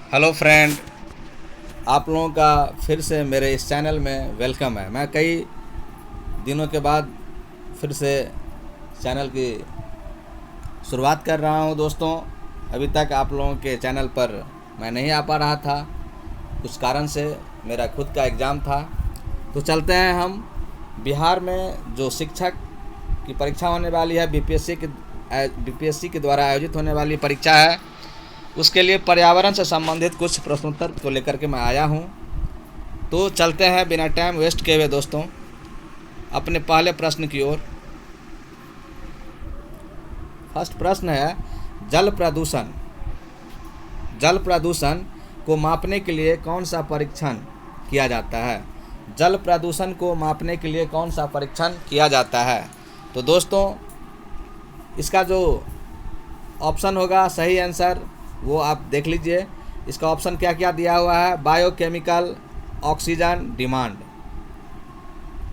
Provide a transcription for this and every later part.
Hello friend, आप लोगों का फिर से मेरे इस चैनल में वेलकम है। मैं कई दिनों के बाद फिर से चैनल की शुरुआत कर रहा हूं दोस्तों। अभी तक आप लोगों के चैनल पर मैं नहीं आ पा रहा था, कुछ कारण से। मेरा खुद का एग्ज़ाम था। तो चलते हैं हम बिहार में जो शिक्षक की परीक्षा होने वाली है, बीपीएससी के द्वारा आयोजित होने वाली परीक्षा है, उसके लिए पर्यावरण से संबंधित कुछ प्रश्नोत्तर को लेकर के मैं आया हूँ। तो चलते हैं बिना टाइम वेस्ट किए हुए दोस्तों अपने पहले प्रश्न की ओर। फर्स्ट प्रश्न है, जल प्रदूषण। जल प्रदूषण को मापने के लिए कौन सा परीक्षण किया जाता है? जल प्रदूषण को मापने के लिए कौन सा परीक्षण किया जाता है? तो दोस्तों इसका जो ऑप्शन होगा, सही आंसर वो आप देख लीजिए। इसका ऑप्शन क्या क्या दिया हुआ है? बायोकेमिकल ऑक्सीजन डिमांड,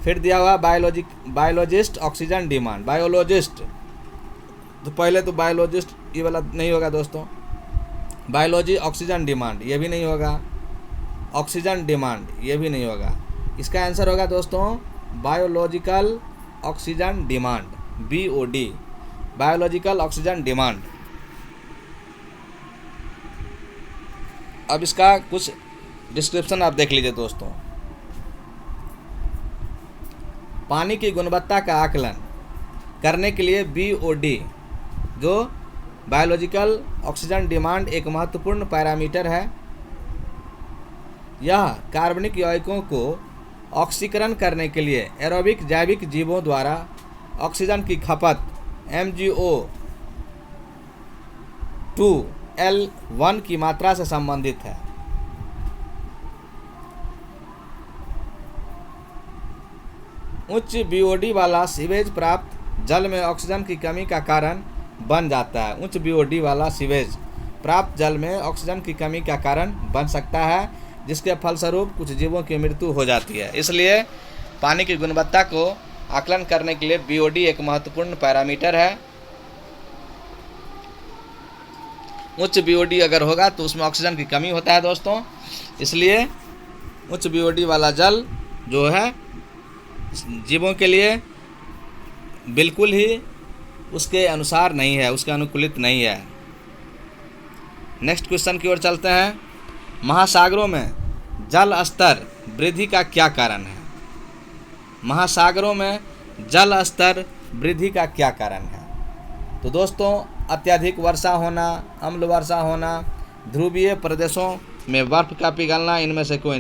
फिर दिया हुआ बायोलॉजिस्ट ऑक्सीजन डिमांड, बायोलॉजिस्ट। तो पहले तो बायोलॉजिस्ट ये वाला नहीं होगा दोस्तों। बायोलॉजी ऑक्सीजन डिमांड ये भी नहीं होगा, ऑक्सीजन डिमांड ये भी नहीं होगा। इसका आंसर होगा दोस्तों biological oxygen demand, BOD, biological oxygen demand. अब इसका कुछ डिस्क्रिप्शन आप देख लीजिए दोस्तों। पानी की गुणवत्ता का आकलन करने के लिए BOD, जो बायोलॉजिकल ऑक्सीजन डिमांड, एक महत्वपूर्ण पैरामीटर है। यह कार्बनिक यौगिकों को ऑक्सीकरण करने के लिए एरोबिक जैविक जीवों द्वारा ऑक्सीजन की खपत MgO2L1 की मात्रा से संबंधित है। उच्च BOD वाला सीवेज प्राप्त जल में ऑक्सीजन की कमी का कारण बन जाता है। उच्च BOD वाला सीवेज प्राप्त जल में ऑक्सीजन की कमी का कारण बन सकता है, जिसके फलस्वरूप कुछ जीवों की मृत्यु हो जाती है। इसलिए पानी की गुणवत्ता को आकलन करने के लिए BOD एक महत्वपूर्ण पैरामीटर है। उच्च BOD अगर होगा तो उसमें ऑक्सीजन की कमी होता है दोस्तों, इसलिए उच्च BOD वाला जल जो है जीवों के लिए बिल्कुल ही उसके अनुसार नहीं है, उसके अनुकूलित नहीं है। नेक्स्ट क्वेश्चन की ओर चलते हैं। महासागरों में जल स्तर वृद्धि का क्या कारण है? महासागरों में जल स्तर वृद्धि का क्या कारण है? तो दोस्तों अत्यधिक वर्षा होना, अम्ल वर्षा होना, ध्रुवीय प्रदेशों में बर्फ का पिघलना, इनमें से कोई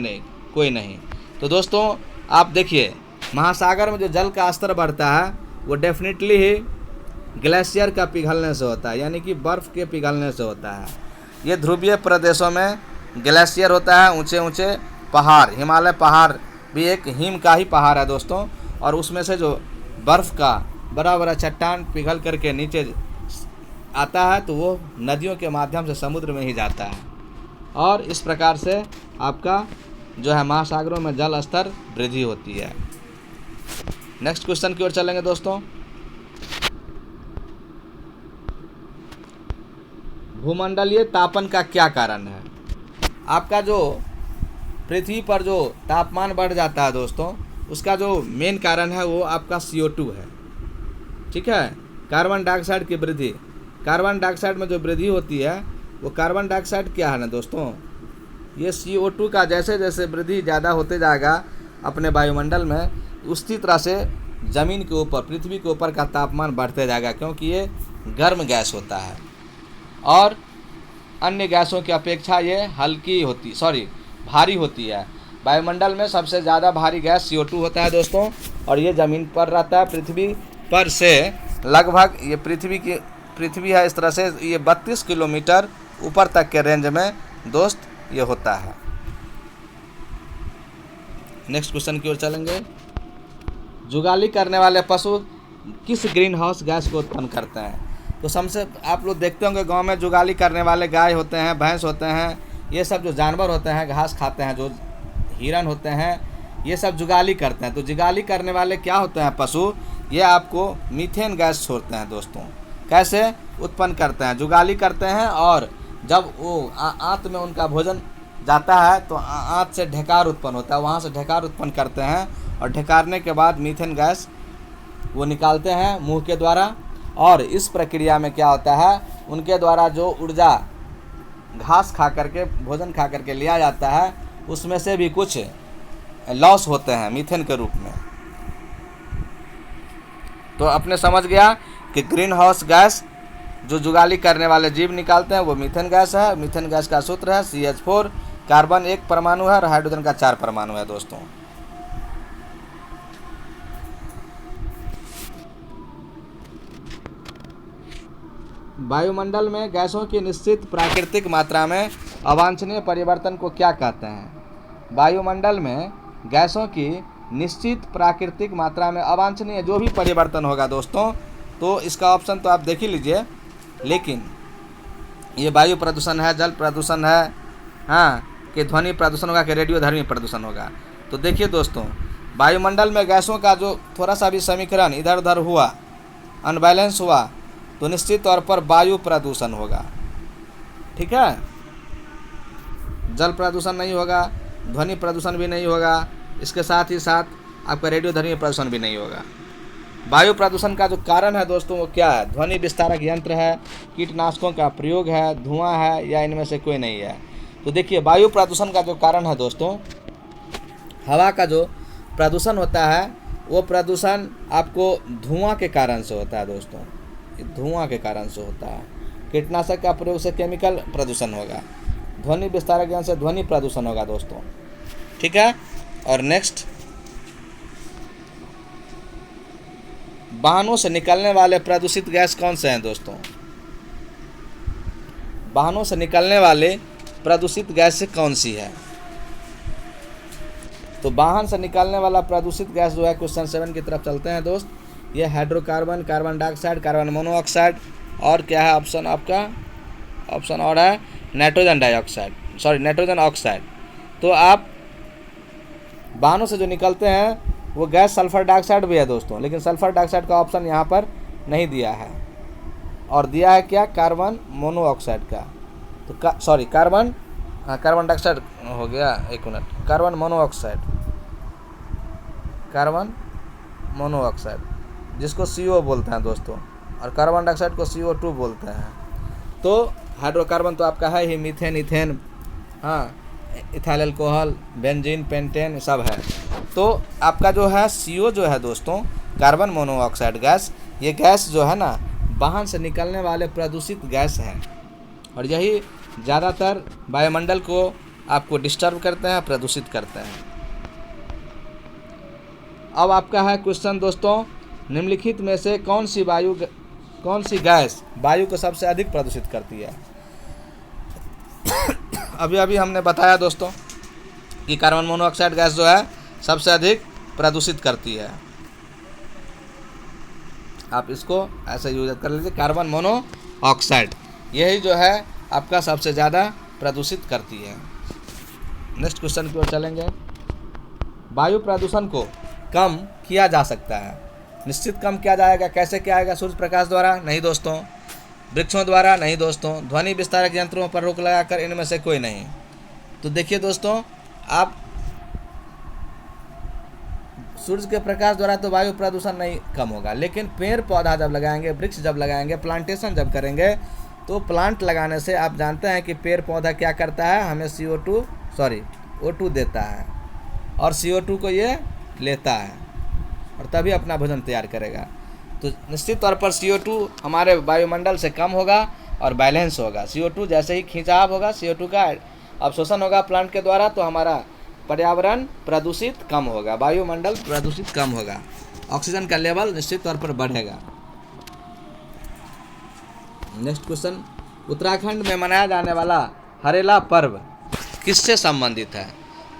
नहीं। तो दोस्तों आप देखिए, महासागर में जो जल का स्तर बढ़ता है वो डेफिनेटली ही ग्लेशियर का पिघलने से होता है, यानी कि बर्फ़ के पिघलने से होता है। ये ध्रुवीय प्रदेशों में ग्लेशियर होता है, ऊंचे ऊंचे पहाड़, हिमालय पहाड़ भी एक हिम का ही पहाड़ है दोस्तों, और उसमें से जो बर्फ़ का बड़ा बड़ा चट्टान पिघल करके नीचे आता है तो वो नदियों के माध्यम से समुद्र में ही जाता है, और इस प्रकार से आपका जो है महासागरों में जल स्तर वृद्धि होती है। नेक्स्ट क्वेश्चन की ओर चलेंगे दोस्तों। भूमंडलीय तापन का क्या कारण है? आपका जो पृथ्वी पर जो तापमान बढ़ जाता है दोस्तों, उसका जो मेन कारण है वो आपका CO2 है। ठीक है, कार्बन डाइऑक्साइड की वृद्धि। कार्बन डाइऑक्साइड में जो वृद्धि होती है वो कार्बन डाइऑक्साइड क्या है ना दोस्तों, ये CO2 का जैसे जैसे वृद्धि ज़्यादा होते जाएगा अपने वायुमंडल में, उसी तरह से ज़मीन के ऊपर, पृथ्वी के ऊपर का तापमान बढ़ते जाएगा, क्योंकि ये गर्म गैस होता है और अन्य गैसों की अपेक्षा ये भारी होती है। वायुमंडल में सबसे ज़्यादा भारी गैस CO2 होता है दोस्तों, और ये ज़मीन पर रहता है। पृथ्वी पर से लगभग ये पृथ्वी है इस तरह से, ये 32 किलोमीटर ऊपर तक के रेंज में दोस्त ये होता है। नेक्स्ट क्वेश्चन की ओर चलेंगे। जुगाली करने वाले पशु किस ग्रीन हाउस गैस को उत्पन्न करते हैं? तो सबसे आप लोग देखते होंगे गांव में जुगाली करने वाले गाय होते हैं, भैंस होते हैं, ये सब जो जानवर होते हैं घास खाते हैं, जो हिरन होते हैं, ये सब जुगाली करते हैं। तो जुगाली करने वाले क्या होते हैं पशु, ये आपको मीथेन गैस छोड़ते हैं दोस्तों। कैसे उत्पन्न करते हैं? जुगाली करते हैं और जब वो आंत में उनका भोजन जाता है तो आंत से ढेकार उत्पन्न होता है, वहाँ से ढेकार उत्पन्न करते हैं और ढेकारने के बाद मीथेन गैस वो निकालते हैं मुंह के द्वारा। और इस प्रक्रिया में क्या होता है, उनके द्वारा जो ऊर्जा घास खा करके भोजन खा करके लिया जाता है उसमें से भी कुछ लॉस होते हैं मीथेन के रूप में। तो अपने समझ गया कि ग्रीन हाउस गैस जो जुगाली करने वाले जीव निकालते हैं वो मीथेन गैस है। मीथेन गैस का सूत्र है CH4, कार्बन 1 परमाणु है और हाइड्रोजन का 4 परमाणु है दोस्तों। वायुमंडल में गैसों की निश्चित प्राकृतिक मात्रा में अवांछनीय परिवर्तन को क्या कहते हैं? वायुमंडल में गैसों की निश्चित प्राकृतिक मात्रा में अवांछनीय जो भी परिवर्तन होगा दोस्तों, तो इसका ऑप्शन तो आप देख ही लीजिए। लेकिन ये वायु प्रदूषण है, जल प्रदूषण है, हाँ, कि ध्वनि प्रदूषण होगा कि रेडियोधर्मी प्रदूषण होगा। तो देखिए दोस्तों, वायुमंडल में गैसों का जो थोड़ा सा भी समीकरण इधर उधर हुआ, अनबैलेंस हुआ, तो निश्चित तौर पर वायु प्रदूषण होगा। ठीक है, जल प्रदूषण नहीं होगा, ध्वनि प्रदूषण भी नहीं होगा, इसके साथ ही साथ आपका रेडियोधर्मी प्रदूषण भी नहीं होगा। वायु प्रदूषण का जो कारण है दोस्तों वो क्या है? ध्वनि विस्तारक यंत्र है, कीटनाशकों का प्रयोग है, धुआं है, या इनमें से कोई नहीं है? तो देखिए, वायु प्रदूषण का जो कारण है दोस्तों, हवा का जो प्रदूषण होता है वो प्रदूषण आपको धुआं के कारण से होता है दोस्तों, धुआं के कारण से होता है। कीटनाशक का प्रयोग से केमिकल प्रदूषण होगा, ध्वनि विस्तारक यंत्र से ध्वनि प्रदूषण होगा दोस्तों। ठीक है, और नेक्स्ट, वाहनों से निकलने वाले प्रदूषित गैस कौन से हैं दोस्तों? वाहनों से निकलने वाले प्रदूषित गैस कौन सी है? तो वाहन से निकलने वाला प्रदूषित गैस जो है, क्वेश्चन 7 की तरफ चलते हैं दोस्त। ये hydrocarbon, carbon dioxide, carbon monoxide, और क्या है ऑप्शन आपका? ऑप्शन और है nitrogen dioxide, sorry nitrogen oxide. तो आप वाहनों से जो निकलते हैं वो गैस सल्फर डाइऑक्साइड भी है दोस्तों, लेकिन सल्फर डाइऑक्साइड का ऑप्शन यहाँ पर नहीं दिया है, और दिया है क्या? कार्बन मोनोऑक्साइड का। तो सॉरी कार्बन, हाँ कार्बन डाइऑक्साइड हो गया, एक minute, carbon monoxide, carbon monoxide जिसको CO बोलते हैं दोस्तों, और कार्बन डाइऑक्साइड को CO2 बोलते हैं। तो हाइड्रोकार्बन तो आपका है ही, मीथेन, इथेन, हाँ, इथाइल अल्कोहल, बेंजीन, पेंटेन सब है। तो आपका जो है CO जो है दोस्तों, कार्बन मोनोऑक्साइड गैस, ये गैस जो है ना वाहन से निकलने वाले प्रदूषित गैस है, और यही ज़्यादातर वायुमंडल को आपको डिस्टर्ब करते हैं, प्रदूषित करते हैं। अब आपका है क्वेश्चन दोस्तों, निम्नलिखित में से कौन सी गैस वायु को सबसे अधिक प्रदूषित करती है? अभी हमने बताया दोस्तों कि कार्बन मोनोऑक्साइड गैस जो है सबसे अधिक प्रदूषित करती है। आप इसको ऐसे यूज कर लीजिए, कार्बन मोनोऑक्साइड यही जो है आपका सबसे ज़्यादा प्रदूषित करती है। नेक्स्ट क्वेश्चन की ओर चलेंगे। वायु प्रदूषण को कम किया जा सकता है, निश्चित कम किया जाएगा। कैसे किया जाएगा? सूर्य प्रकाश द्वारा? नहीं दोस्तों। वृक्षों द्वारा? नहीं दोस्तों। ध्वनि विस्तारक यंत्रों पर रोक लगाकर? इनमें से कोई नहीं। तो देखिए दोस्तों, आप सूर्य के प्रकाश द्वारा तो वायु प्रदूषण नहीं कम होगा, लेकिन पेड़ पौधा जब लगाएंगे, वृक्ष जब लगाएंगे, प्लांटेशन जब करेंगे, तो प्लांट लगाने से आप जानते हैं कि पेड़ पौधा क्या करता है, हमें O2 देता है, और CO2 को ये लेता है, और तभी अपना भोजन तैयार करेगा। तो निश्चित तौर पर CO2 हमारे वायुमंडल से कम होगा और बैलेंस होगा। CO2 जैसे ही खिंचाव होगा, CO2 का अवशोषण होगा प्लांट के द्वारा, तो हमारा पर्यावरण प्रदूषित कम होगा, वायुमंडल प्रदूषित कम होगा, ऑक्सीजन का लेवल निश्चित तौर पर बढ़ेगा। नेक्स्ट क्वेश्चन, उत्तराखंड में मनाया जाने वाला हरेला पर्व किससे संबंधित है?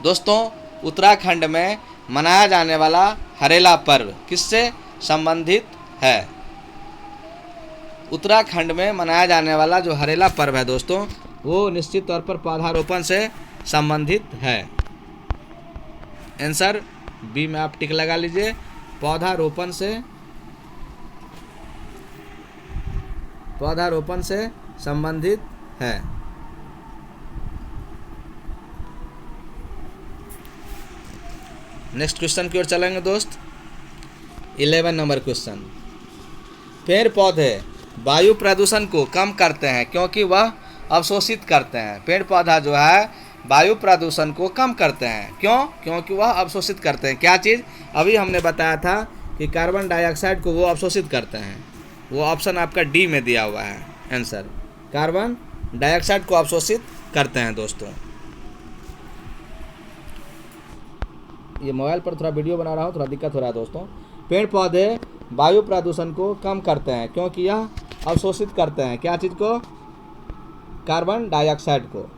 दोस्तों, उत्तराखंड में मनाया जाने वाला हरेला पर्व किससे संबंधित है? उत्तराखंड में मनाया जाने वाला जो हरेला पर्व है दोस्तों, वो निश्चित तौर पर पौधारोपण से संबंधित है। आंसर बी में आप टिक लगा लीजिए, पौधारोपण से संबंधित है। नेक्स्ट क्वेश्चन की ओर चलेंगे दोस्त। 11 नंबर क्वेश्चन। पेड़ पौधे वायु प्रदूषण को कम करते हैं क्योंकि वह अवशोषित करते हैं। पेड़ पौधा जो है वायु प्रदूषण को कम करते हैं, क्यों? क्योंकि वह अवशोषित करते हैं। क्या चीज़? अभी हमने बताया था कि कार्बन डाइऑक्साइड को वो अवशोषित करते हैं। वो ऑप्शन आपका डी में दिया हुआ है आंसर, कार्बन डाइऑक्साइड को अवशोषित करते हैं दोस्तों। ये मोबाइल पर थोड़ा वीडियो बना रहा हूँ, थोड़ा दिक्कत हो रहा है दोस्तों। पेड़ पौधे वायु प्रदूषण को कम करते हैं क्योंकि यह अवशोषित करते हैं। क्या चीज़ को? कार्बन डाइऑक्साइड को।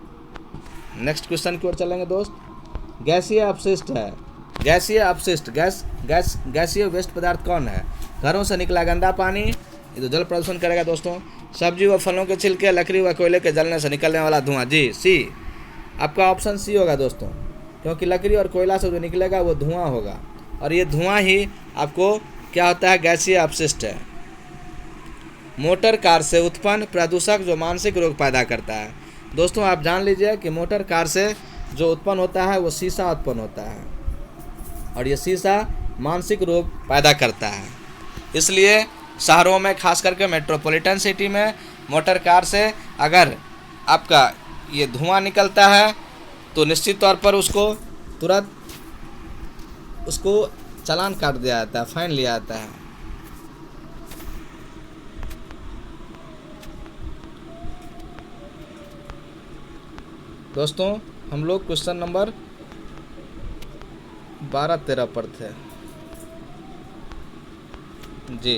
नेक्स्ट क्वेश्चन की ओर चलेंगे दोस्त। गैसीय अपशिष्ट है। गैसीय अपशिष्ट, गैसीय वेस्ट पदार्थ कौन है? घरों से निकला गंदा पानी, ये तो जल प्रदूषण करेगा दोस्तों। सब्जी व फलों के छिलके, लकड़ी व कोयले के जलने से निकलने वाला धुआं, जी सी। आपका ऑप्शन सी होगा दोस्तों, क्योंकि लकड़ी और कोयला से जो निकलेगा वो धुआं होगा, और ये धुआं ही आपको क्या होता है? गैसीय अपशिष्ट है। मोटर कार से उत्पन्न प्रदूषक जो मानसिक रोग पैदा करता है। दोस्तों आप जान लीजिए कि मोटर कार से जो उत्पन्न होता है वो शीशा उत्पन्न होता है, और ये शीशा मानसिक रोग पैदा करता है। इसलिए शहरों में, खास करके मेट्रोपॉलिटन सिटी में, मोटर कार से अगर आपका ये धुआं निकलता है तो निश्चित तौर पर उसको तुरंत उसको चालान काट दिया जाता है, फाइन लिया जाता है। दोस्तों हम लोग क्वेश्चन नंबर 12-13 पर थे जी,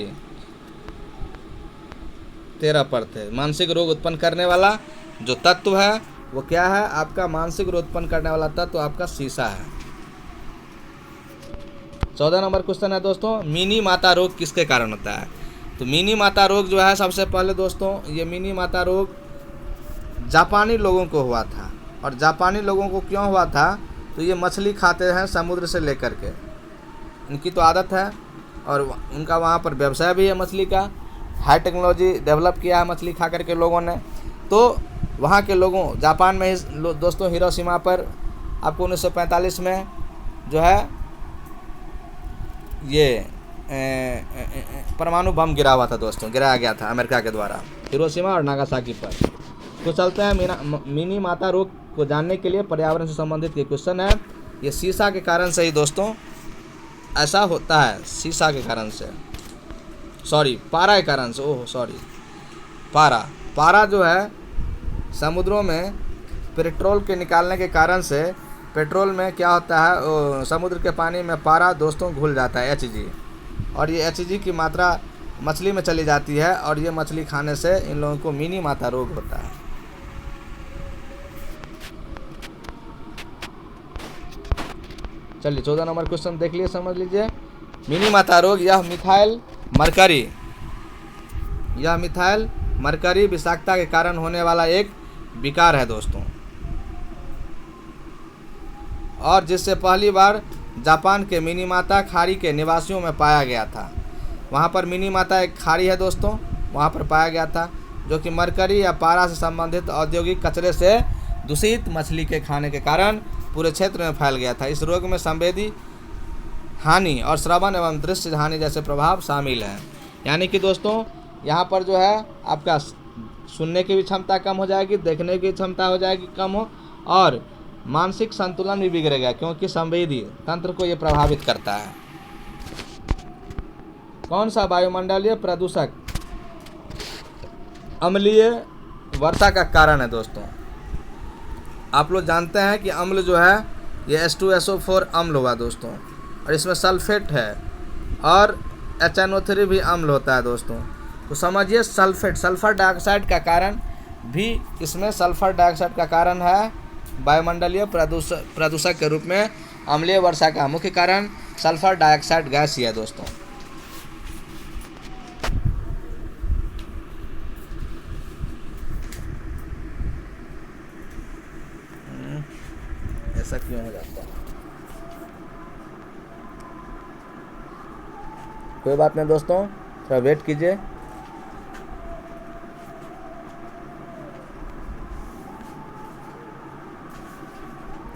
13 पर थे। मानसिक रोग उत्पन्न करने वाला जो तत्व है वो क्या है? आपका मानसिक रोग उत्पन्न करने वाला तत्व आपका शीशा है। 14 नंबर क्वेश्चन है दोस्तों, मिनी माता रोग किसके कारण होता है? तो मिनी माता रोग जो है, सबसे पहले दोस्तों ये मिनी माता रोग जापानी लोगों को हुआ था। और जापानी लोगों को क्यों हुआ था? तो ये मछली खाते हैं समुद्र से लेकर के, इनकी तो आदत है, और उनका वहाँ पर व्यवसाय भी है मछली का। हाई टेक्नोलॉजी डेवलप किया है मछली खा करके लोगों ने। तो वहाँ के लोगों, जापान में ही दोस्तों हिरोशिमा पर आपको 1945 में जो है ये परमाणु बम गिरा हुआ था दोस्तों, गिराया गया था अमेरिका के द्वारा हिरोशिमा और नागासाकी पर। तो चलते हैं मिनी माता रोग को जानने के लिए पर्यावरण से संबंधित ये क्वेश्चन है। ये शीशा के कारण से ही दोस्तों ऐसा होता है, शीशा के कारण से, सॉरी पारा के कारण से, ओह सॉरी पारा जो है समुद्रों में पेट्रोल के निकालने के कारण से, पेट्रोल में क्या होता है, समुद्र के पानी में पारा दोस्तों घुल जाता है, Hg, और ये Hg की मात्रा मछली में चली जाती है, और ये मछली खाने से इन लोगों को मिनी माता रोग होता है। चलिए 14 नंबर क्वेश्चन देख लिए, समझ लीजिए। मिनी माता रोग यह मिथाइल मरकरी विषाक्तता के कारण होने वाला एक विकार है दोस्तों, और जिससे पहली बार जापान के मिनीमाता खाड़ी के निवासियों में पाया गया था। वहाँ पर मिनीमाता एक खाड़ी है दोस्तों, वहाँ पर पाया गया था, जो कि मरकरी या पारा से संबंधित औद्योगिक कचरे से दूषित मछली के खाने के कारण पूरे क्षेत्र में फैल गया था। इस रोग में संवेदी हानि और श्रवण एवं दृश्य हानि जैसे प्रभाव शामिल हैं। यानी कि दोस्तों यहाँ पर जो है आपका सुनने की भी क्षमता कम हो जाएगी, देखने की क्षमता हो जाएगी कम हो, और मानसिक संतुलन भी बिगड़ेगा, क्योंकि संवेदी तंत्र को ये प्रभावित करता है। कौन सा वायुमंडलीय प्रदूषक अम्लीय वर्षा का कारण है दोस्तों? आप लोग जानते हैं कि अम्ल जो है ये H2SO4 अम्ल हुआ दोस्तों, और इसमें सल्फेट है, और HNO3 भी अम्ल होता है दोस्तों। तो समझिए सल्फर डाइऑक्साइड का कारण भी, इसमें सल्फर डाइऑक्साइड का कारण है वायुमंडलीय प्रदूषक के रूप में। अम्लीय वर्षा का मुख्य कारण सल्फर डाइऑक्साइड गैस ही है दोस्तों। ऐसा क्यों हो जाता है? कोई बात नहीं दोस्तों, थोड़ा वेट कीजिए।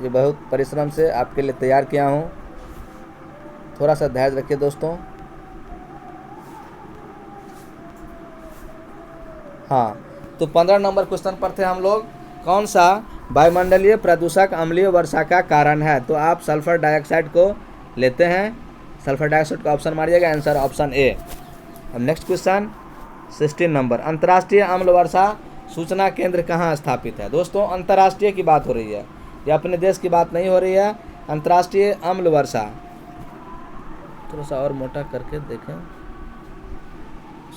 ये बहुत परिश्रम से आपके लिए तैयार किया हूँ। थोड़ा सा धैर्य रखिए दोस्तों। हाँ, तो 15 नंबर क्वेश्चन पर थे हम लोग। कौन सा वायुमंडलीय प्रदूषक अम्लीय वर्षा का कारण है? तो आप सल्फर डाइऑक्साइड को लेते हैं। सल्फर डाइऑक्साइड का ऑप्शन मारिएगा, आंसर ऑप्शन ए। अब नेक्स्ट क्वेश्चन 16 नंबर, अंतर्राष्ट्रीय अम्ल वर्षा सूचना केंद्र कहाँ स्थापित है? दोस्तों अंतर्राष्ट्रीय की बात हो रही है, ये अपने देश की बात नहीं हो रही है। अंतर्राष्ट्रीय अम्ल वर्षा, थोड़ा सा और मोटा करके देखें,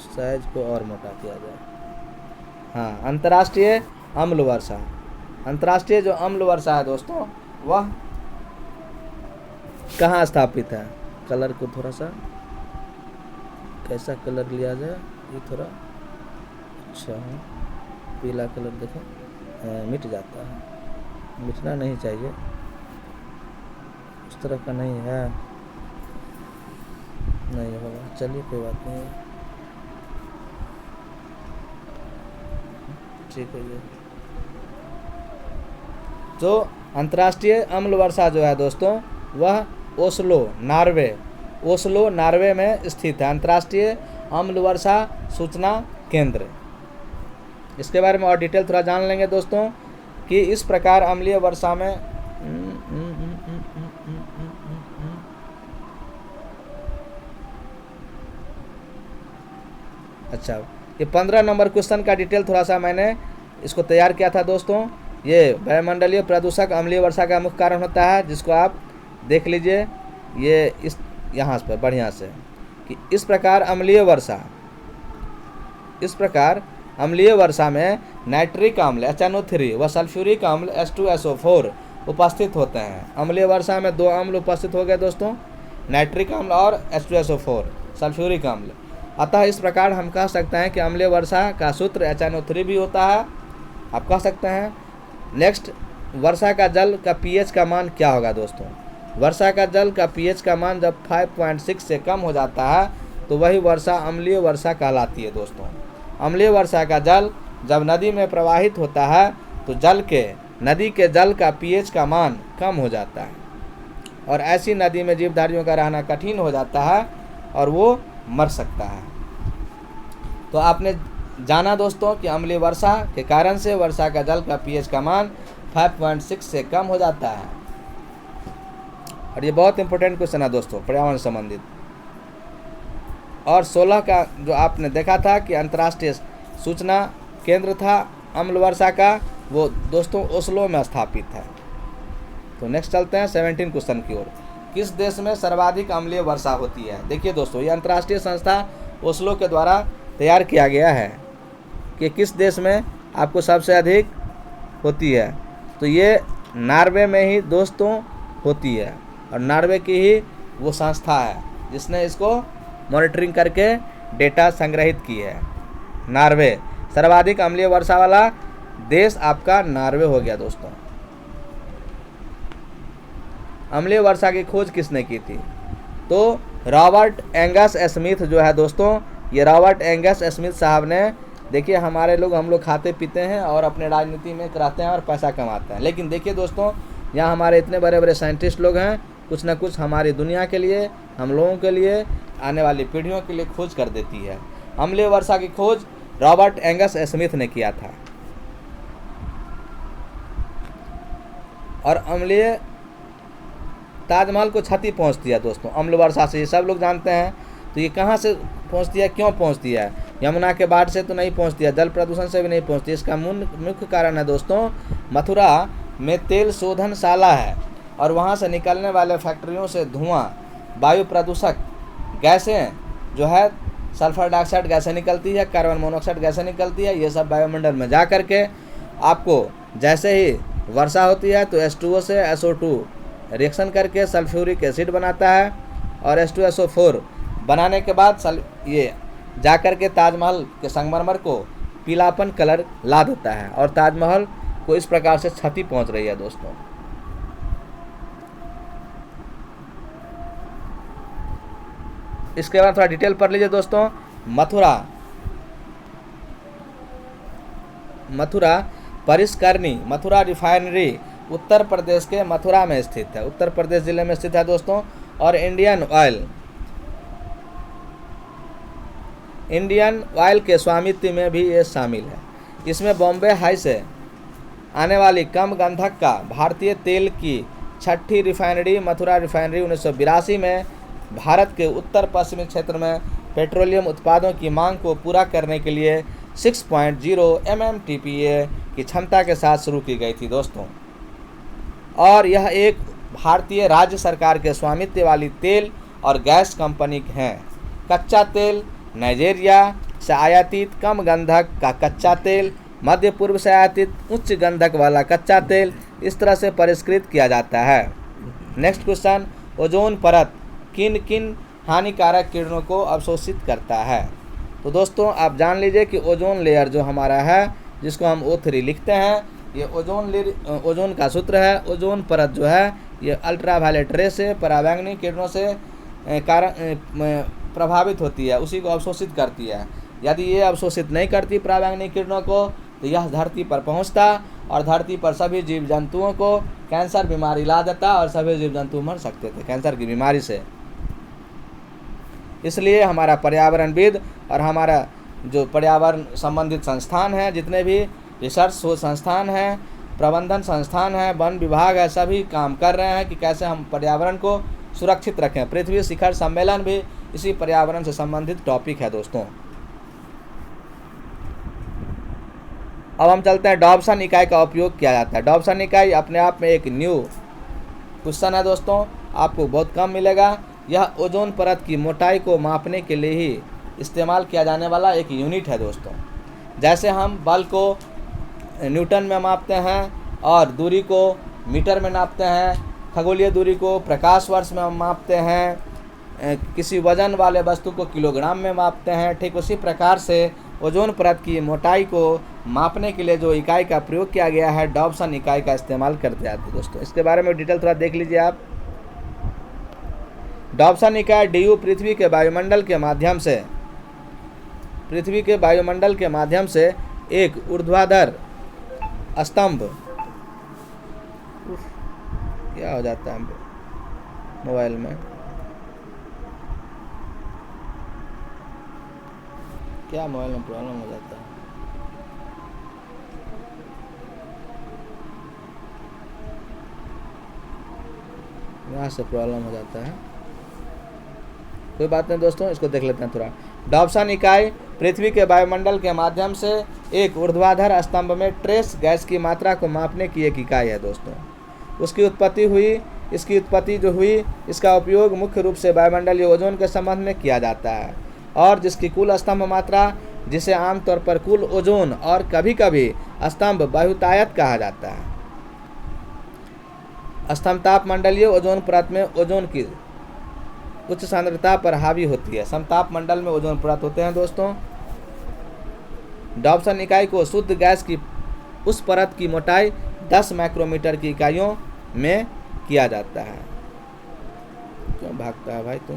साइज को और मोटा किया जाए। हाँ, अंतर्राष्ट्रीय अम्ल वर्षा, अंतर्राष्ट्रीय जो अम्ल वर्षा है दोस्तों वह कहाँ स्थापित है? कलर को थोड़ा सा कैसा कलर लिया जाए, ये थोड़ा अच्छा है, पीला कलर देखें मिट जाता है, मिटना नहीं चाहिए, उस तरह का नहीं है, नहीं होगा, चलिए कोई बात नहीं, ठीक है। ये जो अंतर्राष्ट्रीय अम्ल वर्षा जो है दोस्तों वह ओस्लो नार्वे में स्थित है, अंतर्राष्ट्रीय अम्ल वर्षा सूचना केंद्र। इसके बारे में और डिटेल थोड़ा जान लेंगे दोस्तों कि इस प्रकार अम्लीय वर्षा में अच्छा, ये 15 नंबर क्वेश्चन का डिटेल थोड़ा सा मैंने इसको तैयार किया था दोस्तों। ये वायुमंडलीय प्रदूषक अम्लीय वर्षा का मुख्य कारण होता है, जिसको आप देख लीजिए ये इस यहाँ पर बढ़िया से कि इस प्रकार अम्लीय वर्षा में नाइट्रिक अम्ल HNO3 व सल्फ्यूरिक अम्ल H2SO4 उपस्थित होते हैं। अम्लीय वर्षा में 2 अम्ल उपस्थित हो गए दोस्तों, नाइट्रिक अम्ल और H2SO4 सल्फ्यूरिक अम्ल। अतः इस प्रकार हम कह सकते हैं कि अम्लीय वर्षा का सूत्र HNO3 भी होता है, आप कह सकते हैं। नेक्स्ट, वर्षा का जल का pH का मान क्या होगा दोस्तों? वर्षा का जल का pH का मान जब 5.6 से कम हो जाता है तो वही वर्षा अम्लीय वर्षा कहलाती है दोस्तों। अम्लीय वर्षा का जल जब नदी में प्रवाहित होता है तो नदी के जल का pH का मान कम हो जाता है और ऐसी नदी में जीवधारियों का रहना कठिन हो जाता है और वो मर सकता है। तो आपने जाना दोस्तों कि अम्लीय वर्षा के कारण से वर्षा का जल का pH का मान 5.6 से कम हो जाता है। और ये बहुत इंपॉर्टेंट क्वेश्चन है दोस्तों पर्यावरण संबंधित। और 16 का जो आपने देखा था कि अंतर्राष्ट्रीय सूचना केंद्र था अम्ल वर्षा का, वो दोस्तों ओस्लो में स्थापित है। तो नेक्स्ट चलते हैं 17 क्वेश्चन की ओर। किस देश में सर्वाधिक अम्लीय वर्षा होती है? देखिए दोस्तों, ये अंतर्राष्ट्रीय संस्था ओस्लो के द्वारा तैयार किया गया है कि किस देश में आपको सबसे अधिक होती है। तो ये नॉर्वे में ही दोस्तों होती है और नॉर्वे की ही वो संस्था है जिसने इसको मॉनिटरिंग करके डेटा संग्रहित की है। नॉर्वे सर्वाधिक अम्लीय वर्षा वाला देश आपका नॉर्वे हो गया दोस्तों। अम्लीय वर्षा की खोज किसने की थी? तो रॉबर्ट एंगस स्मिथ जो है दोस्तों, ये रॉबर्ट एंगस स्मिथ साहब ने, देखिए हम लोग खाते पीते हैं और अपने राजनीति में रहते हैं और पैसा कमाते हैं, लेकिन देखिए दोस्तों यहाँ हमारे इतने बड़े बड़े साइंटिस्ट लोग हैं, कुछ ना कुछ हमारी दुनिया के लिए, हम लोगों के लिए, आने वाली पीढ़ियों के लिए खोज कर देती है। अम्लीय वर्षा की खोज रॉबर्ट एंगस स्मिथ ने किया था। और अम्लीय ताजमहल को क्षति पहुंचती है दोस्तों अम्ल वर्षा से, ये सब लोग जानते हैं। तो ये कहाँ से पहुंचती है, क्यों पहुंचती है? यमुना के बाढ़ से तो नहीं पहुंचती है, जल प्रदूषण से भी नहीं पहुंचती। इसका मुख्य कारण है दोस्तों, मथुरा में तेल शोधनशाला है और वहाँ से निकलने वाले फैक्ट्रियों से धुआं, वायु प्रदूषक गैसें जो है, सल्फर डाइऑक्साइड गैसें निकलती है, कार्बन मोनोऑक्साइड गैसें निकलती है, ये सब वायुमंडल में जा करके आपको जैसे ही वर्षा होती है तो H2O से SO2 रिएक्शन करके सल्फ्यूरिक एसिड बनाता है और H2SO4 बनाने के बाद ये जा कर के ताजमहल के संगमरमर को पीलापन कलर ला देता है और ताजमहल को इस प्रकार से क्षति पहुंच रही है दोस्तों। इसके बाद थोड़ा डिटेल पढ़ लीजिए दोस्तों। मथुरा परिष्करणी, मथुरा रिफाइनरी उत्तर प्रदेश के मथुरा में स्थित है, उत्तर प्रदेश जिले में स्थित है दोस्तों। और इंडियन ऑयल के स्वामित्व में भी ये शामिल है। इसमें बॉम्बे हाई से आने वाली कम गंधक का भारतीय तेल की छठी रिफाइनरी मथुरा रिफाइनरी 1982 में भारत के उत्तर पश्चिमी क्षेत्र में पेट्रोलियम उत्पादों की मांग को पूरा करने के लिए 6.0 MMTPA की क्षमता के साथ शुरू की गई थी दोस्तों। और यह एक भारतीय राज्य सरकार के स्वामित्व वाली तेल और गैस कंपनी है। कच्चा तेल नाइजीरिया से आयातित कम गंधक का कच्चा तेल, मध्य पूर्व से आयातित उच्च गंधक वाला कच्चा तेल इस तरह से परिष्कृत किया जाता है। नेक्स्ट क्वेश्चन, ओजोन परत किन किन हानिकारक किरणों को अवशोषित करता है? तो दोस्तों आप जान लीजिए कि ओजोन लेयर जो हमारा है, जिसको हम O3 लिखते हैं, ये ओजोन का सूत्र है। ओजोन परत जो है ये अल्ट्रावायलेट रे से, पराबैंगनी किरणों से प्रभावित होती है, उसी को अवशोषित करती है। यदि ये अवशोषित नहीं करती पराबैंगनी किरणों को तो यह धरती पर पहुंचता और धरती पर सभी जीव जंतुओं को कैंसर बीमारी ला देता और सभी जीव जंतु मर सकते थे कैंसर की बीमारी से। इसलिए हमारा पर्यावरणविद और हमारा जो पर्यावरण संबंधित संस्थान है, जितने भी रिसर्च शोध संस्थान हैं, प्रबंधन संस्थान हैं, वन विभाग है, सभी काम कर रहे हैं कि कैसे हम पर्यावरण को सुरक्षित रखें। पृथ्वी शिखर सम्मेलन भी इसी पर्यावरण से संबंधित टॉपिक है दोस्तों। अब हम चलते हैं डॉब्सन इकाई का उपयोग किया जाता है। डॉब्सन इकाई अपने आप में एक न्यू क्वेश्चन है दोस्तों, आपको बहुत कम मिलेगा। यह ओजोन परत की मोटाई को मापने के लिए ही इस्तेमाल किया जाने वाला एक यूनिट है दोस्तों। जैसे हम बल को न्यूटन में मापते हैं और दूरी को मीटर में नापते हैं, खगोलीय दूरी को प्रकाश वर्ष में मापते हैं, किसी वजन वाले वस्तु को किलोग्राम में मापते हैं, ठीक उसी प्रकार से ओजोन परत की मोटाई को मापने के लिए जो इकाई का प्रयोग किया गया है, डॉब्सन इकाई का इस्तेमाल करते जाते हैं दोस्तों। इसके बारे में डिटेल थोड़ा देख लीजिए आप। डॉब्सन इकाई DU पृथ्वी के वायुमंडल के माध्यम से एक ऊर्ध्वाधर स्तंभ, क्या हो जाता है मोबाइल में, क्या मोबाइल में प्रॉब्लम हो जाता है? यहाँ से प्रॉब्लम हो जाता है, कोई बात नहीं दोस्तों, इसको देख लेते हैं थोड़ा। डॉब्सन इकाई पृथ्वी के वायुमंडल के माध्यम से एक ऊर्ध्वाधर स्तंभ में ट्रेस गैस की मात्रा को मापने की एक इकाई है दोस्तों। इसकी उत्पत्ति जो हुई, इसका उपयोग मुख्य रूप से वायुमंडलीय ओजोन के संबंध में किया जाता है और जिसकी कुल स्तंभ मात्रा, जिसे आमतौर पर कुल ओजोन और कभी कभी स्तंभ बहुतायत कहा जाता है। स्तंभताप मंडलीय ओजोन परत में ओजोन की उच्च सांद्रता पर हावी होती है। समताप मंडल में ओजोन परत होते हैं दोस्तों। डॉब्सन इकाई को शुद्ध गैस की उस परत की मोटाई 10 माइक्रोमीटर की इकाइयों में किया जाता है। क्यों भागता है भाई तुम,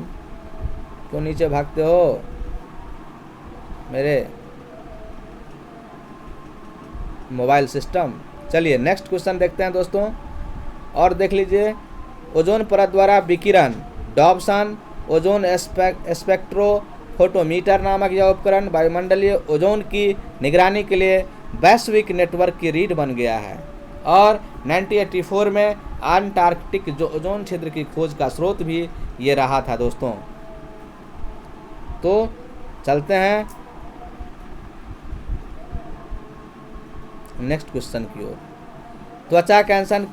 क्यों नीचे भागते हो मेरे मोबाइल सिस्टम? चलिए नेक्स्ट क्वेश्चन देखते हैं दोस्तों, और देख लीजिए। ओजोन परत द्वारा विकिरण डॉब्सन ओजोन स्पेक्ट्रोफोटोमीटर नामक यह उपकरण वायुमंडलीय ओजोन की निगरानी के लिए वैश्विक नेटवर्क की रीढ़ बन गया है और 1984 में अंटार्कटिक जो ओजोन क्षेत्र की खोज का स्रोत भी ये रहा था दोस्तों। तो चलते हैं नेक्स्ट क्वेश्चन की ओर। त्वचा कैंसर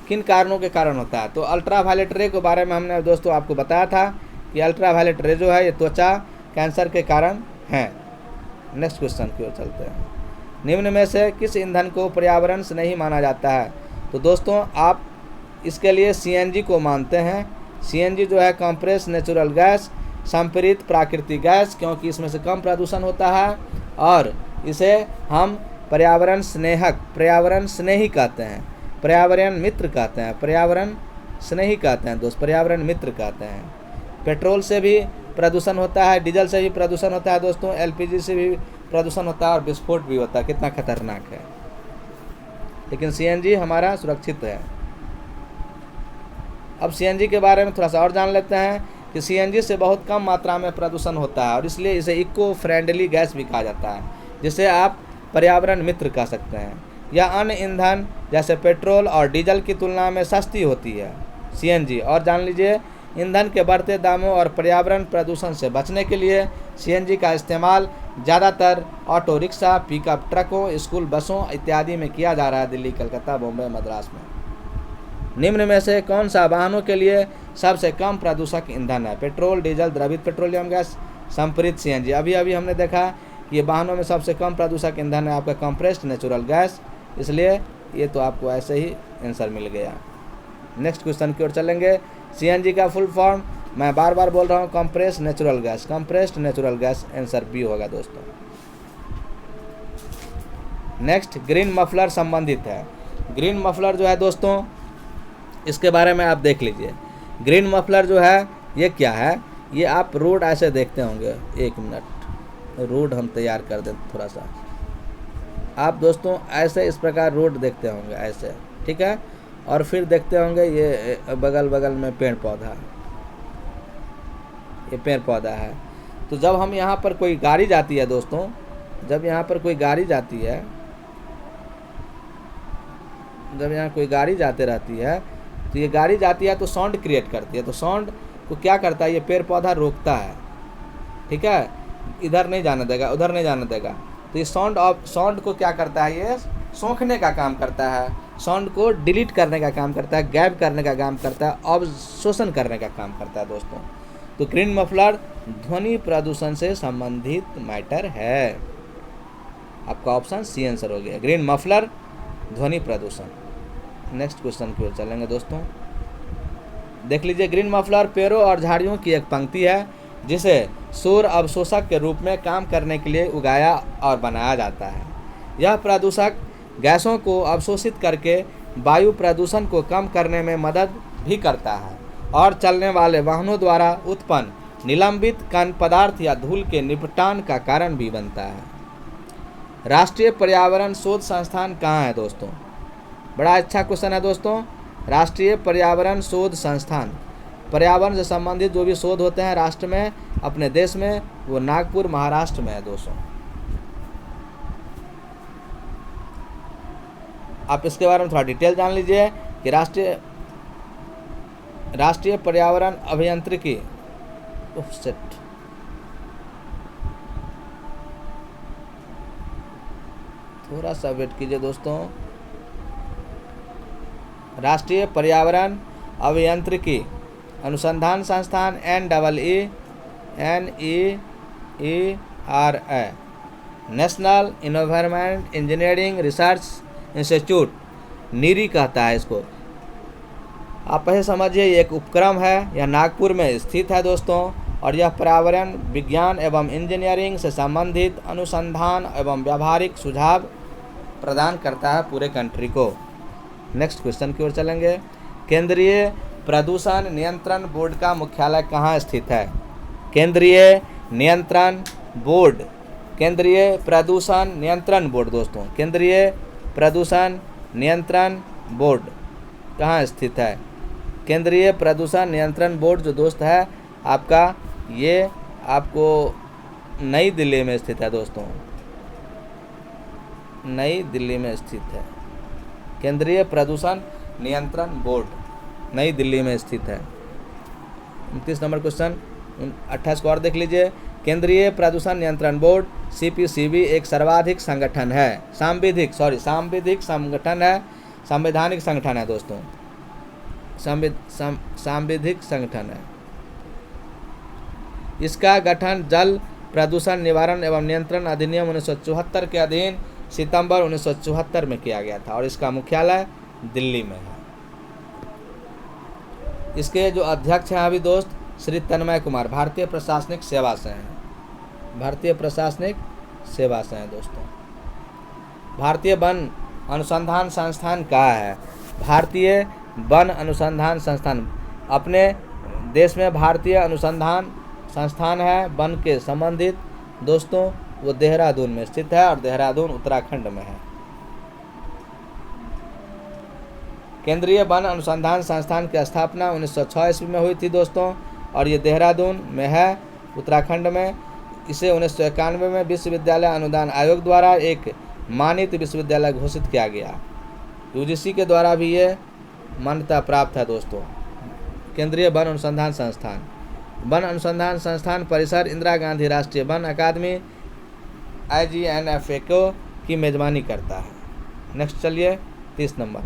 किन कारणों के कारण होता है? तो अल्ट्रावायलेट रे के बारे में हमने दोस्तों आपको बताया था कि अल्ट्रावायलेट रे जो है ये त्वचा कैंसर के कारण है। नेक्स्ट क्वेश्चन की ओर चलते हैं। निम्न में से किस ईंधन को पर्यावरण से नहीं माना जाता है? तो दोस्तों आप इसके लिए CNG को मानते हैं। CNG जो है कंप्रेस नेचुरल गैस, संपीड़ित प्राकृतिक गैस, क्योंकि इसमें से कम प्रदूषण होता है और इसे हम पर्यावरण स्नेही कहते हैं, पर्यावरण मित्र कहते हैं, पर्यावरण स्नेही कहते हैं दोस्त, पर्यावरण मित्र कहते हैं। पेट्रोल से भी प्रदूषण होता है, डीजल से भी प्रदूषण होता है दोस्तों, LPG से भी प्रदूषण होता है और विस्फोट भी होता है। कितना खतरनाक है, लेकिन CNG हमारा सुरक्षित है। अब सीएनजी के बारे में थोड़ा सा और जान लेते हैं कि सीएनजी से बहुत कम मात्रा में प्रदूषण होता है और इसलिए इसे इको फ्रेंडली गैस भी कहा जाता है, जिसे आप पर्यावरण मित्र कह सकते हैं। यह अन्य ईंधन जैसे पेट्रोल और डीजल की तुलना में सस्ती होती है सीएनजी। और जान लीजिए, ईंधन के बढ़ते दामों और पर्यावरण प्रदूषण से बचने के लिए सीएनजी का इस्तेमाल ज़्यादातर ऑटो रिक्शा, पिकअप ट्रकों, स्कूल बसों इत्यादि में किया जा रहा है, दिल्ली, कलकत्ता, बॉम्बे, मद्रास में। निम्न में से कौन सा वाहनों के लिए सबसे कम प्रदूषक ईंधन है? पेट्रोल, डीजल, द्रवित पेट्रोलियम गैस, संपरीत सीएनजी। अभी अभी हमने देखा कि ये वाहनों में सबसे कम प्रदूषक ईंधन है आपका कंप्रेस्ड नेचुरल गैस, इसलिए ये तो आपको ऐसे ही आंसर मिल गया। नेक्स्ट क्वेश्चन की ओर चलेंगे। सीएनजी का फुल फॉर्म मैं बार बार बोल रहा हूँ, compressed natural gas. Compressed natural gas answer B होगा दोस्तों। नेक्स्ट, ग्रीन मफलर संबंधित है। ग्रीन मफलर जो है दोस्तों, इसके बारे में आप देख लीजिए। ग्रीन मफलर जो है ये क्या है? ये आप रोड ऐसे देखते होंगे, एक मिनट रोड हम तैयार कर दें थोड़ा सा। आप दोस्तों ऐसे इस प्रकार रोड देखते होंगे ऐसे, ठीक है, और फिर देखते होंगे ये बगल बगल में पेड़ पौधा, ये पेड़ पौधा है। तो जब हम यहाँ पर कोई गाड़ी जाती है दोस्तों, जब यहाँ पर कोई गाड़ी जाती है, जब यहाँ कोई गाड़ी जाते रहती है तो ये गाड़ी जाती है तो साउंड क्रिएट करती है। तो साउंड को क्या करता है, ये पेड़ पौधा रोकता है, ठीक है, इधर नहीं जाने देगा, उधर नहीं जाने देगा। तो ये साउंड को क्या करता है, ये सोखने का काम करता है, साउंड को डिलीट करने का काम करता है, गैप करने का काम करता है, अवशोषण करने का काम करता है दोस्तों। तो ग्रीन मफलर ध्वनि प्रदूषण से संबंधित मैटर है। आपका ऑप्शन सी आंसर हो गया, ग्रीन मफलर ध्वनि प्रदूषण। नेक्स्ट क्वेश्चन की ओर चलेंगे दोस्तों। देख लीजिए, ग्रीन मफलर पेड़ों और झाड़ियों की एक पंक्ति है जिसे शोर अवशोषक के रूप में काम करने के लिए उगाया और बनाया जाता है। यह प्रदूषक गैसों को अवशोषित करके वायु प्रदूषण को कम करने में मदद भी करता है और चलने वाले वाहनों द्वारा उत्पन्न निलंबित कण पदार्थ या धूल के निपटान का कारण भी बनता है। राष्ट्रीय पर्यावरण शोध संस्थान कहाँ है दोस्तों? बड़ा अच्छा क्वेश्चन है दोस्तों। राष्ट्रीय पर्यावरण शोध संस्थान, पर्यावरण से संबंधित जो भी शोध होते हैं राष्ट्र में, अपने देश में, वो नागपुर, महाराष्ट्र में है दोस्तों। आप इसके बारे में थोड़ा डिटेल जान लीजिए कि राष्ट्रीय पर्यावरण अभियांत्रिकी, थोड़ा सा वेट कीजिए दोस्तों। राष्ट्रीय पर्यावरण अभियांत्रिकी अनुसंधान संस्थान NEERA, national environment engineering research institute, NEERI कहता है इसको। आप ऐसे समझिए ये एक उपक्रम है, यह नागपुर में स्थित है दोस्तों, और यह पर्यावरण विज्ञान एवं इंजीनियरिंग से संबंधित अनुसंधान एवं व्यावहारिक सुझाव प्रदान करता है पूरे कंट्री को। नेक्स्ट क्वेश्चन की ओर चलेंगे। केंद्रीय प्रदूषण नियंत्रण बोर्ड का मुख्यालय कहाँ स्थित है? केंद्रीय नियंत्रण बोर्ड, केंद्रीय प्रदूषण नियंत्रण बोर्ड दोस्तों, केंद्रीय प्रदूषण नियंत्रण बोर्ड कहाँ स्थित है? केंद्रीय प्रदूषण नियंत्रण बोर्ड जो दोस्त है आपका, ये आपको नई दिल्ली में स्थित है दोस्तों, नई दिल्ली में स्थित है। केंद्रीय प्रदूषण नियंत्रण बोर्ड नई दिल्ली में स्थित है। 29 नंबर क्वेश्चन, 28 को और देख लीजिए। केंद्रीय प्रदूषण नियंत्रण बोर्ड CPCB एक सर्वाधिक संगठन है, सांविधिक संगठन है, संवैधानिक संगठन है दोस्तों, सांविधिक संगठन है। इसका गठन जल प्रदूषण निवारण एवं नियंत्रण अधिनियम 1974 के अधीन सितंबर 1974 में किया गया था और इसका मुख्यालय दिल्ली में है। इसके जो अध्यक्ष हैं अभी दोस्त श्री तन्मय कुमार, भारतीय प्रशासनिक सेवा से हैं, भारतीय प्रशासनिक सेवा से हैं दोस्तों। भारतीय वन अनुसंधान संस्थान कहाँ है? भारतीय वन अनुसंधान संस्थान अपने देश में भारतीय अनुसंधान संस्थान है वन के संबंधित दोस्तों, वो देहरादून में स्थित है और देहरादून उत्तराखंड में है। केंद्रीय वन अनुसंधान संस्थान की स्थापना 1906 ईस्वी में हुई थी दोस्तों, और ये देहरादून में है, उत्तराखंड में। इसे 1991 में विश्वविद्यालय अनुदान आयोग द्वारा एक मानित विश्वविद्यालय घोषित किया गया। यूजीसी के द्वारा भी ये मान्यता प्राप्त है दोस्तों। केंद्रीय वन अनुसंधान संस्थान, वन अनुसंधान संस्थान परिसर इंदिरा गांधी राष्ट्रीय वन अकादमी IGNFACO की मेजबानी करता है। नेक्स्ट चलिए 30 नंबर,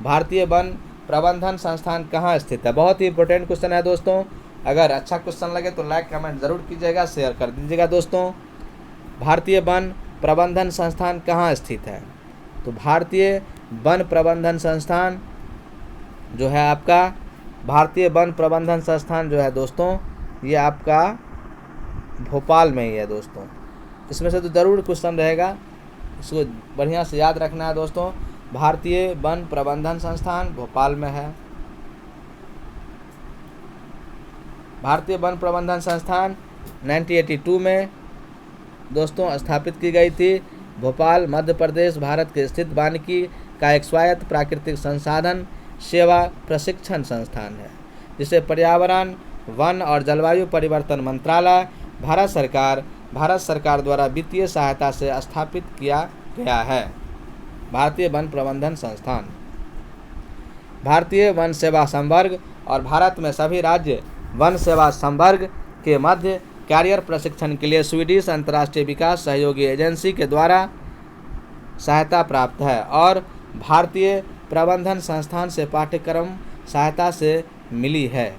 भारतीय वन प्रबंधन संस्थान कहाँ स्थित है? बहुत ही इंपॉर्टेंट क्वेश्चन है दोस्तों। अगर अच्छा क्वेश्चन लगे तो लाइक कमेंट जरूर कीजिएगा, शेयर कर दीजिएगा दोस्तों। भारतीय वन प्रबंधन संस्थान कहाँ स्थित है? तो भारतीय वन प्रबंधन संस्थान जो है आपका, भारतीय वन प्रबंधन संस्थान जो है दोस्तों, ये आपका भोपाल में ही है दोस्तों। इसमें से तो ज़रूर क्वेश्चन रहेगा, इसको बढ़िया से याद रखना है दोस्तों। भारतीय वन प्रबंधन संस्थान भोपाल में है। भारतीय वन प्रबंधन संस्थान 1982 में दोस्तों स्थापित की गई थी। भोपाल मध्य प्रदेश भारत के स्थित वानिकी का एक स्वायत्त प्राकृतिक संसाधन सेवा प्रशिक्षण संस्थान है, जिसे पर्यावरण, वन और जलवायु परिवर्तन मंत्रालय, भारत सरकार द्वारा वित्तीय सहायता से स्थापित किया गया है। भारतीय वन प्रबंधन संस्थान, भारतीय वन सेवा संवर्ग और भारत में सभी राज्य वन सेवा संवर्ग के मध्य कैरियर प्रशिक्षण के लिए स्वीडिश अंतर्राष्ट्रीय विकास सहयोगी एजेंसी के द्वारा सहायता प्राप्त है, और भारतीय प्रबंधन संस्थान से पाठ्यक्रम सहायता से मिली है।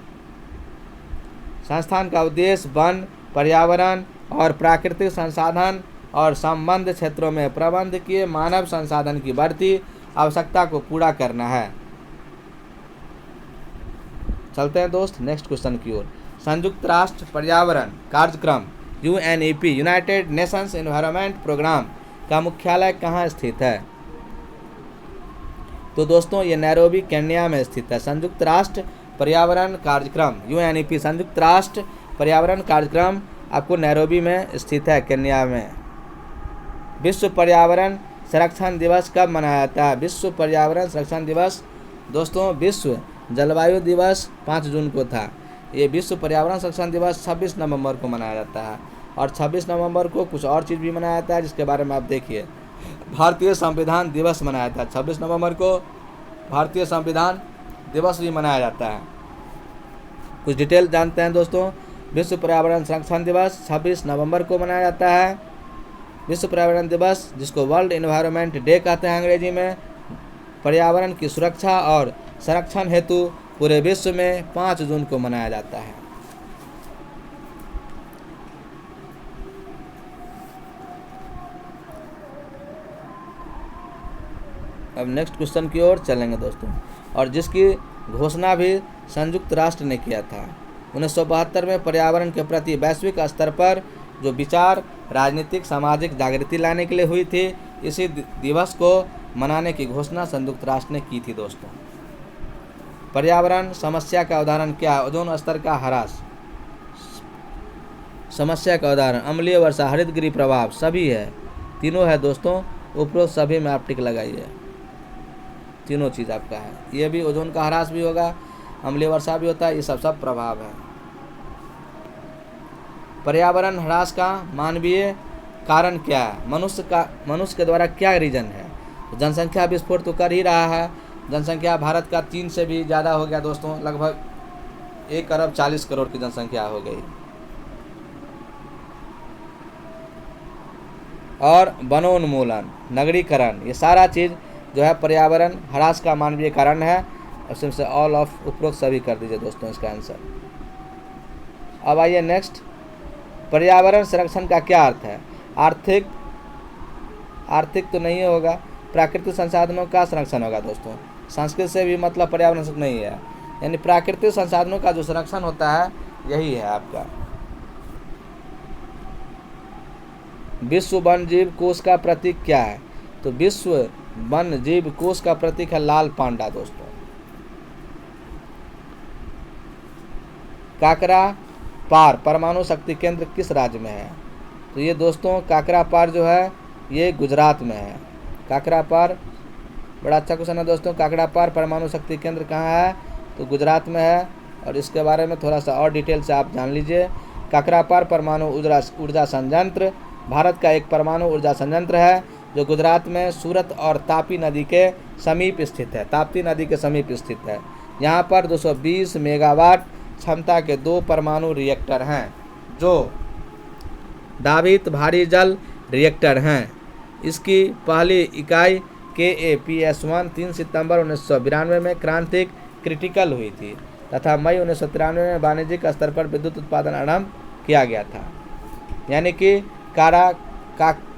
संस्थान का उद्देश्य वन, पर्यावरण और प्राकृतिक संसाधन और संबद्ध क्षेत्रों में प्रबंधकीय मानव संसाधन की बढ़ती आवश्यकता को पूरा करना है। चलते हैं दोस्त नेक्स्ट क्वेश्चन की ओर। संयुक्त राष्ट्र पर्यावरण कार्यक्रम UNEP United Nations Environment Programme का मुख्यालय कहाँ स्थित है? तो दोस्तों ये नैरोबी केन्या में स्थित है। संयुक्त राष्ट्र पर्यावरण कार्यक्रम UNEP संयुक्त राष्ट्र पर्यावरण कार्यक्रम आपको नैरोबी में स्थित है, केन्या में। विश्व पर्यावरण संरक्षण दिवस कब मनाया जाता है? विश्व पर्यावरण संरक्षण दिवस दोस्तों, विश्व जलवायु दिवस 5 जून को था। ये विश्व पर्यावरण संरक्षण दिवस 26 नवंबर को मनाया जाता है, और 26 नवंबर को कुछ और चीज़ भी मनाया जाता है जिसके बारे में आप देखिए। भारतीय संविधान दिवस मनाया जाता है 26 नवंबर को, भारतीय संविधान दिवस भी मनाया जाता है। कुछ डिटेल जानते हैं दोस्तों। विश्व पर्यावरण संरक्षण दिवस 26 नवंबर को मनाया जाता है। विश्व पर्यावरण दिवस, जिसको वर्ल्ड एनवायरनमेंट डे कहते हैं अंग्रेजी में, पर्यावरण की सुरक्षा और संरक्षण हेतु पूरे विश्व में 5 जून को मनाया जाता है। अब नेक्स्ट क्वेश्चन की ओर चलेंगे दोस्तों, और जिसकी घोषणा भी संयुक्त राष्ट्र ने किया था। 1972 में पर्यावरण के प्रति वैश्विक स्तर पर जो विचार, राजनीतिक सामाजिक जागृति लाने के लिए हुई थी, इसी दिवस को मनाने की घोषणा संयुक्त राष्ट्र ने की थी दोस्तों। पर्यावरण समस्या का उदाहरण क्या है? ओजोन स्तर का ह्रास। समस्या का उदाहरण अम्लीय वर्षा, हरितगृह प्रभाव, सभी है, तीनों है दोस्तों। उपरोक्त सभी में आप टिक लगाइए, तीनों चीज़ आपका है। ये भी ओजोन का ह्रास भी होगा, अम्लीय वर्षा भी होता है, ये सब प्रभाव है। पर्यावरण ह्रास का मानवीय कारण क्या है? मनुष्य के द्वारा क्या रीजन है? तो जनसंख्या विस्फोट तो कर ही रहा है। जनसंख्या भारत का 3 से भी ज़्यादा हो गया दोस्तों, लगभग 1 अरब 40 करोड़ की जनसंख्या हो गई। और वनोन्मूलन, नगरीकरण, ये सारा चीज़ जो है पर्यावरण ह्रास का मानवीय कारण है। और से ऑल ऑफ उपरोक्त सभी कर दीजिए दोस्तों इसका आंसर। अब आइए नेक्स्ट, पर्यावरण संरक्षण का क्या अर्थ है? आर्थिक तो नहीं होगा, प्राकृतिक संसाधनों का संरक्षण होगा दोस्तों। संस्कृत से भी मतलब पर्यावरण नहीं है, यानी प्राकृतिक संसाधनों का जो संरक्षण होता है यही है आपका। विश्व वन जीव कोष का प्रतीक क्या है? तो विश्व वन जीव कोष का प्रतीक है लाल पांडा दोस्तों। काकरा पार परमाणु शक्ति केंद्र किस राज्य में है? तो ये दोस्तों काकरा पार जो है ये गुजरात में है। काकरा पार बड़ा अच्छा क्वेश्चन है दोस्तों। काकड़ापार परमाणु शक्ति केंद्र कहाँ है? तो गुजरात में है। और इसके बारे में थोड़ा सा और डिटेल से आप जान लीजिए। काकड़ापार परमाणु ऊर्जा संयंत्र भारत का एक परमाणु ऊर्जा संयंत्र है जो गुजरात में सूरत और तापी नदी के समीप स्थित है। ताप्ती नदी के समीप स्थित है। यहाँ पर 220 मेगावाट क्षमता के 2 परमाणु रिएक्टर हैं जो दावित भारी जल रिएक्टर हैं। इसकी पहली इकाई KAPS-1 3 सितंबर 1992 में क्रांतिक क्रिटिकल हुई थी तथा मई 1993 में वाणिज्यिक स्तर पर विद्युत उत्पादन आरंभ किया गया था। यानी कि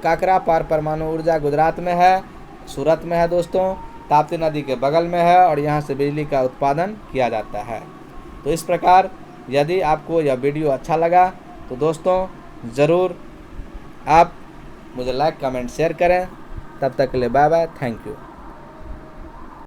काकरापार परमाणु ऊर्जा गुजरात में है, सूरत में है दोस्तों, ताप्ती नदी के बगल में है और यहाँ से बिजली का उत्पादन किया जाता है। तो इस प्रकार यदि आपको यह वीडियो अच्छा लगा तो दोस्तों ज़रूर आप मुझे लाइक कमेंट शेयर करें। तब तक के लिए बाय बाय, थैंक यू।